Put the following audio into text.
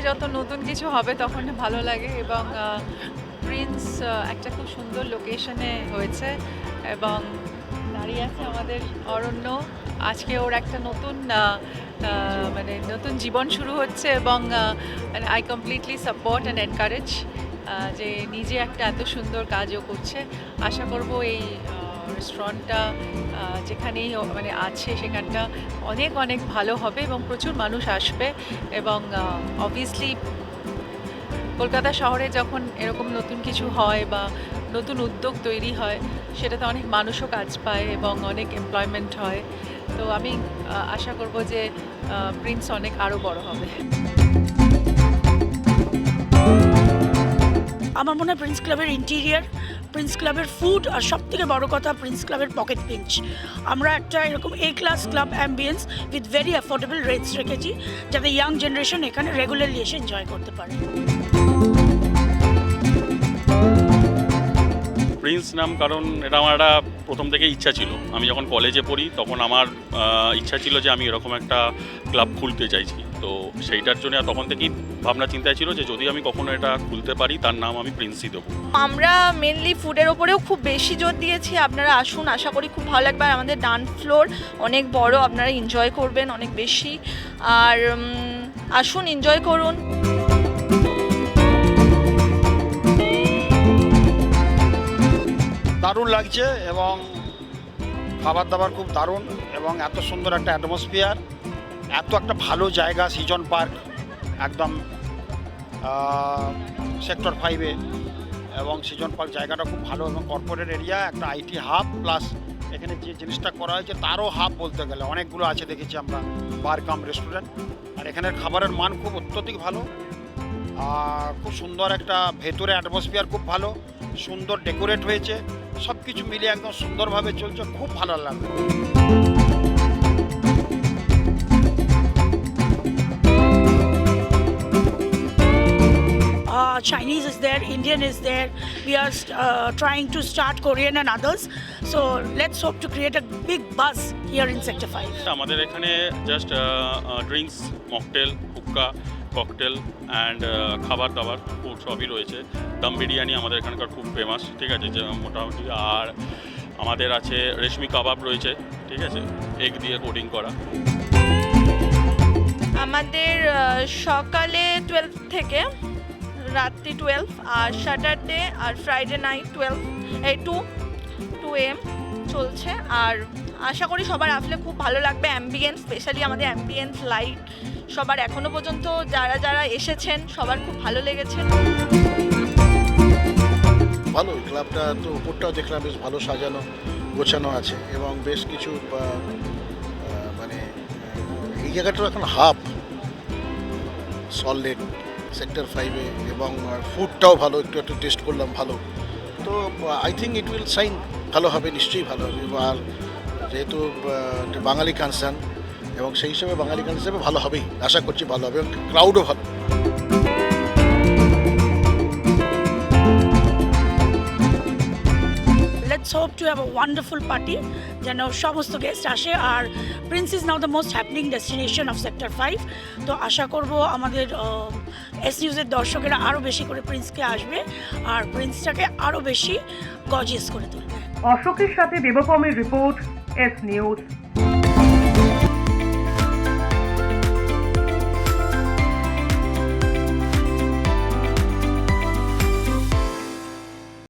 যত নতুন কিছু হবে তখন ভালো লাগে এবং প্রিন্স একটা খুব সুন্দর লোকেশনে হয়েছে এবং দাঁড়িয়ে আছে আমাদের অরণ্য। আজকে ওর একটা নতুন মানে নতুন জীবন শুরু হচ্ছে এবং মানে I completely support and encourage যে নিজে একটা এত সুন্দর কাজও করছে। আশা করব এই রেস্টুরেন্টটা যেখানেই মানে আছে সেখানটা অনেক অনেক ভালো হবে এবং প্রচুর মানুষ আসবে এবং অবভিয়াসলি কলকাতা শহরে যখন এরকম নতুন কিছু হয় বা নতুন উদ্যোগ তৈরি হয় সেটাতে অনেক মানুষও কাজ পায় এবং অনেক এমপ্লয়মেন্ট হয়। তো আমি আশা করব যে প্রিন্স অনেক আরও বড় হবে। আমার মনে হয় প্রিন্স ক্লাবের ইন্টেরিয়ার, প্রিন্স ক্লাবের ফুড আর সবথেকে বড় কথা প্রিন্স ক্লাবের পকেট পিঞ্চ। আমরা একটা এরকম class club ambience with very affordable rates রেখেছি যাতে ইয়াং জেনারেশন এখানে রেগুলারলি এসে এনজয় করতে পারে। প্রিন্স নাম কারণ এটা আমার একটা প্রথম থেকে ইচ্ছা ছিল। আমি যখন কলেজে পড়ি তখন আমার ইচ্ছা ছিল যে আমি এরকম একটা ক্লাব খুলতে চাইছি। তো সেইটার জন্য তখন থেকেই ভাবনা চিন্তায় ছিল যে যদি আমি কখনো এটা খুলতে পারি তার নাম আমি প্রিন্সই দেবো। আমরা মেনলি ফুডের ওপরেও খুব বেশি জোর দিয়েছি। আপনারা আসুন, আশা করি খুব ভালো লাগবে। আর আমাদের ডান্স ফ্লোর অনেক বড়, আপনারা এনজয় করবেন অনেক বেশি। আর আসুন, এনজয় করুন। দারুণ লাগছে এবং খাবার দাবার খুব দারুণ এবং এত সুন্দর একটা অ্যাটমসফিয়ার, এত একটা ভালো জায়গা সিজন পার্ক একদম সেক্টর 5-এ এবং সিজন পার্ক জায়গাটা খুব ভালো এবং কর্পোরেট এরিয়া, একটা আইটি হাব প্লাস এখানে যে জিনিসটা করা হয়েছে তারও হাব বলতে গেলে অনেকগুলো আছে দেখেছি আমরা, বার কাম রেস্টুরেন্ট। আর এখানের খাবারের মান খুব অত্যধিক ভালো, খুব সুন্দর একটা ভেতরে অ্যাটমসফিয়ার খুব ভালো, সুন্দর ডেকোরেট হয়েছে, সব কিছু মিলিয়ে একদম সুন্দরভাবে চলছে, খুব ভালো লাগবে। Chinese is there, Indian is there. We are trying to start Korean and others. So let's hope to create a big buzz here in Sector 5. আমাদের এখানে just drinks, mocktail, hookah, cocktail and খাবার দাবার ফুড সবই রয়েছে। দম বিরিয়ানি আমাদের এখানকার খুব famous, ঠিক আছে, যে মোটামুটি। আর আমাদের আছে রেশমি কাবাব রয়েছে, ঠিক আছে, এগ দিয়ে কোটিং করা। আমাদের সকালে 12 থেকে রাত্রি 12, আর স্যাটারডে আর ফ্রাইডে নাইট 2 AM চলছে। আর আশা করি সবার আসলে খুব ভালো লাগবে। অ্যাম্বিয়েন্স, স্পেশালি আমাদের অ্যাম্বিয়েন্স লাইট সবার এখনও পর্যন্ত যারা এসেছেন সবার খুব ভালো লেগেছে। ভালো ক্লাবটা তো, উপরটাও দেখলাম বেশ ভালো সাজানো গোছানো আছে এবং বেশ কিছু মানে এই জায়গাটাও এখন হাব সল্টলেক সেক্টর 5-এ এবং ফুডটাও ভালো, একটু টেস্ট করলাম ভালো। তো I think it will shine ভালো হবে, নিশ্চয়ই ভালো হবে। আর যেহেতু বাঙালি কনসার্ন এবং সেই হিসাবে বাঙালি কনসার্ন হিসেবে ভালো হবেই, আশা করছি ভালো হবে এবং ক্রাউডও ভালো। Let's hope to have a wonderful party যেন সমস্ত গেস্ট আসে। আর Prince is now the most happening destination of sector 5। তো আশা করব আমাদের এস নিউজের দর্শকেরা আরও বেশি করে প্রিন্সকে আসবে আর প্রিন্সটাকে আরও বেশি গর্জিয়াস করে তুলবে। অশোকের সাথে দেবপমের রিপোর্ট, এস নিউজ।